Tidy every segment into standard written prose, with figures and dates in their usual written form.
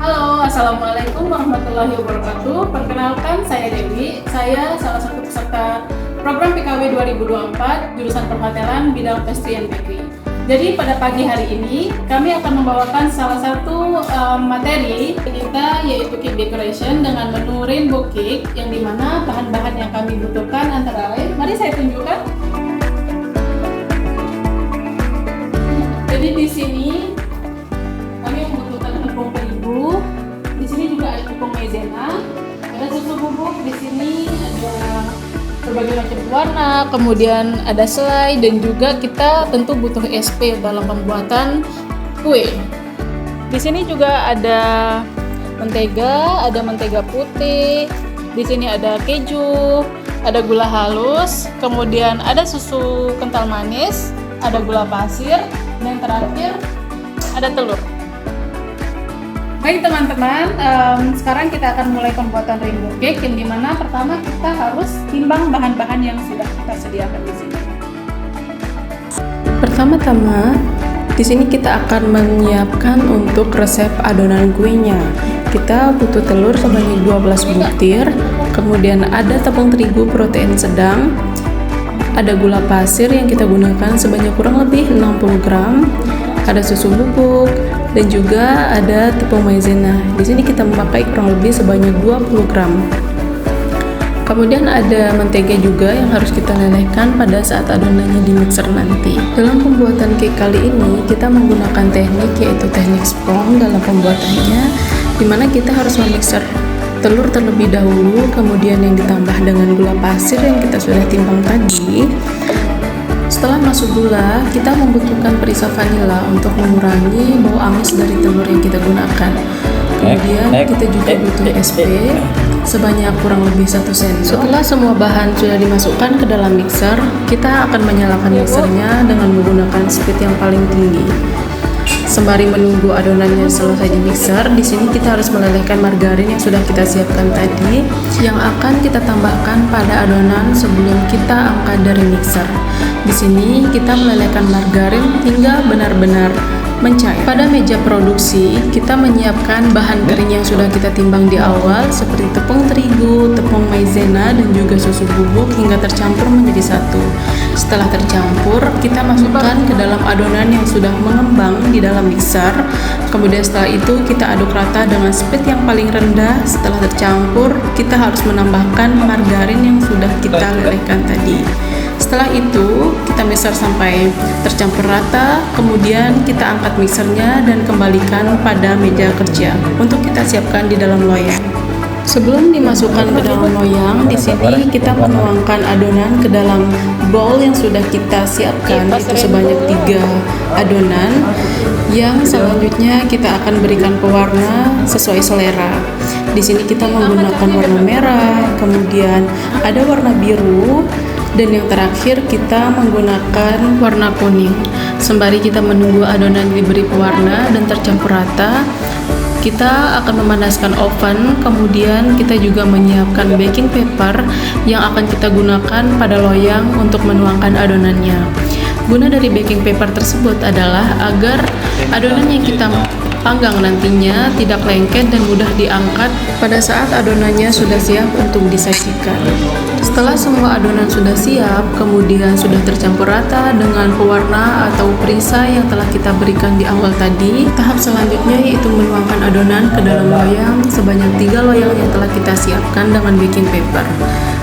Halo, Assalamualaikum warahmatullahi wabarakatuh. Perkenalkan, saya Dewi. Saya salah satu peserta program PKW 2024, jurusan perhotelan bidang pastry and bakery. Jadi pada pagi hari ini, kami akan membawakan salah satu materi kita, yaitu cake decoration dengan menu rainbow cake, yang dimana bahan-bahan yang kami butuhkan antara lain, mari saya tunjukkan. Jadi di sini kami membutuhkan tepung terigu. Di sini juga ada tepung maizena, ada susu bubuk. Di sini ada berbagai macam warna, kemudian ada selai, dan juga kita tentu butuh SP dalam pembuatan kue. Di sini juga ada mentega putih. Di sini ada keju, ada gula halus, kemudian ada susu kental manis, ada gula pasir, dan terakhir ada telur. Baik teman-teman, sekarang kita akan mulai pembuatan rainbow cake, yang dimana pertama kita harus timbang bahan-bahan yang sudah kita sediakan di sini. Pertama-tama, di sini kita akan menyiapkan untuk resep adonan kuenya. Kita butuh telur sebanyak 12 butir, kemudian ada tepung terigu protein sedang, ada gula pasir yang kita gunakan sebanyak kurang lebih 60 gram, ada susu bubuk, dan juga ada tepung maizena. Di sini kita memakai kurang lebih sebanyak 20 gram. Kemudian ada mentega juga yang harus kita lelehkan pada saat adonannya di mixer nanti. Dalam pembuatan cake kali ini kita menggunakan teknik yaitu teknik sprong dalam pembuatannya, dimana kita harus memixer telur terlebih dahulu, kemudian yang ditambah dengan gula pasir yang kita sudah timbang tadi. Setelah masuk gula, kita membutuhkan perisa vanila untuk mengurangi bau amis dari telur yang kita gunakan. Kemudian kita juga butuh SP sebanyak kurang lebih 1 sendok. Setelah semua bahan sudah dimasukkan ke dalam mixer, kita akan menyalakan mixernya dengan menggunakan speed yang paling tinggi. Sembari menunggu adonannya selesai di mixer, di sini kita harus melelehkan margarin yang sudah kita siapkan tadi, yang akan kita tambahkan pada adonan sebelum kita angkat dari mixer. Di sini kita melelehkan margarin hingga benar-benar mencair. Pada meja produksi, kita menyiapkan bahan kering yang sudah kita timbang di awal seperti tepung terigu, tepung maizena, dan juga susu bubuk hingga tercampur menjadi satu. Setelah tercampur, kita masukkan ke dalam adonan yang sudah mengembang di dalam mixer. Kemudian setelah itu kita aduk rata dengan speed yang paling rendah. Setelah tercampur, kita harus menambahkan margarin yang sudah kita lelehkan tadi. Setelah itu, kita mixer sampai tercampur rata, kemudian kita angkat mixernya dan kembalikan pada meja kerja untuk kita siapkan di dalam loyang. Sebelum dimasukkan ke dalam loyang, di sini kita menuangkan adonan ke dalam bowl yang sudah kita siapkan, itu sebanyak 3 adonan, yang selanjutnya kita akan berikan pewarna sesuai selera. Di sini kita menggunakan warna merah, kemudian ada warna biru, dan yang terakhir kita menggunakan warna kuning. Sembari kita menunggu adonan diberi pewarna dan tercampur rata, kita akan memanaskan oven. Kemudian kita juga menyiapkan baking paper yang akan kita gunakan pada loyang untuk menuangkan adonannya. Guna dari baking paper tersebut adalah agar adonan yang kita panggang nantinya tidak lengket dan mudah diangkat pada saat adonannya sudah siap untuk disajikan. Setelah semua adonan sudah siap, kemudian sudah tercampur rata dengan pewarna atau perisa yang telah kita berikan di awal tadi, tahap selanjutnya yaitu menuangkan adonan ke dalam loyang sebanyak 3 loyang yang telah kita siapkan dengan baking paper.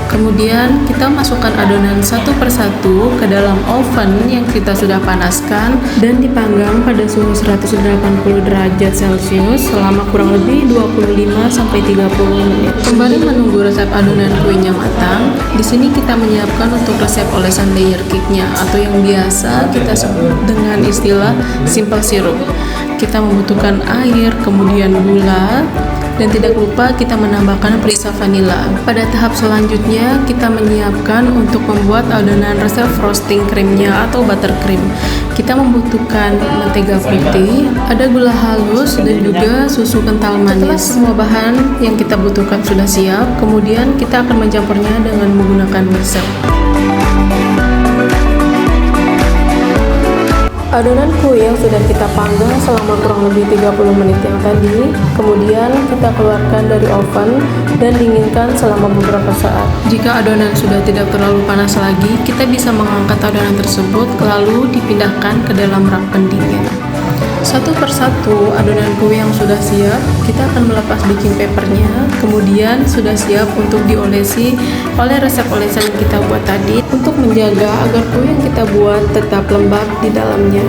Kemudian kita masukkan adonan satu persatu ke dalam oven yang kita sudah panaskan dan dipanggang pada suhu 180 derajat Celcius selama kurang lebih 25-30 menit. Sembari menunggu resep adonan kuenya matang, di sini kita menyiapkan untuk resep olesan layer cake-nya atau yang biasa kita sebut dengan istilah simple syrup. Kita membutuhkan air, kemudian gula, dan tidak lupa kita menambahkan perisa vanila. Pada tahap selanjutnya kita menyiapkan untuk membuat adonan resep frosting krimnya atau buttercream. Kita membutuhkan mentega putih, ada gula halus, dan juga susu kental manis. Setelah semua bahan yang kita butuhkan sudah siap, kemudian kita akan mencampurnya dengan menggunakan mixer. Adonan kue yang sudah kita panggang selama kurang lebih 30 menit yang tadi, kemudian kita keluarkan dari oven dan dinginkan selama beberapa saat. Jika adonan sudah tidak terlalu panas lagi, kita bisa mengangkat adonan tersebut lalu dipindahkan ke dalam rak pendingin. Satu persatu adonan kue yang sudah siap, kita akan melepas baking papernya, kemudian sudah siap untuk diolesi oleh resep olesan yang kita buat tadi untuk menjaga agar kue yang kita buat tetap lembab di dalamnya.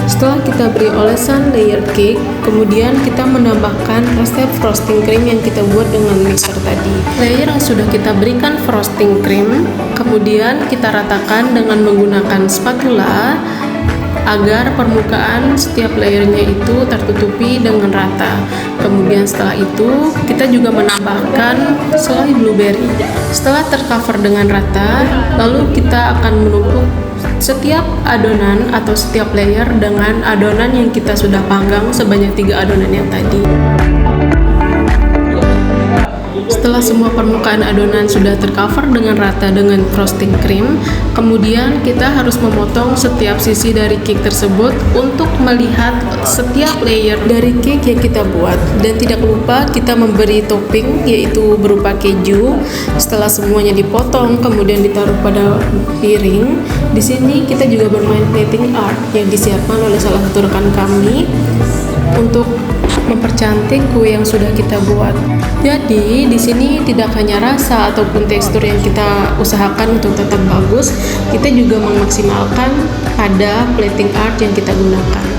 Setelah kita beri olesan layer cake, kemudian kita menambahkan resep frosting cream yang kita buat dengan mixer tadi. Layer yang sudah kita berikan frosting cream, kemudian kita ratakan dengan menggunakan spatula agar permukaan setiap layernya itu tertutupi dengan rata. Kemudian setelah itu kita juga menambahkan selai blueberry. Setelah tercover dengan rata, lalu kita akan menumpuk setiap adonan atau setiap layer dengan adonan yang kita sudah panggang sebanyak 3 adonan yang tadi. Setelah semua permukaan adonan sudah tercover dengan rata dengan frosting cream, kemudian kita harus memotong setiap sisi dari cake tersebut untuk melihat setiap layer dari cake yang kita buat. Dan tidak lupa kita memberi topping yaitu berupa keju. Setelah semuanya dipotong kemudian ditaruh pada piring, di sini kita juga bermain plating art yang disiapkan oleh salah satu rekan kami untuk mempercantik kue yang sudah kita buat. Jadi di sini tidak hanya rasa ataupun tekstur yang kita usahakan untuk tetap bagus, kita juga memaksimalkan pada plating art yang kita gunakan.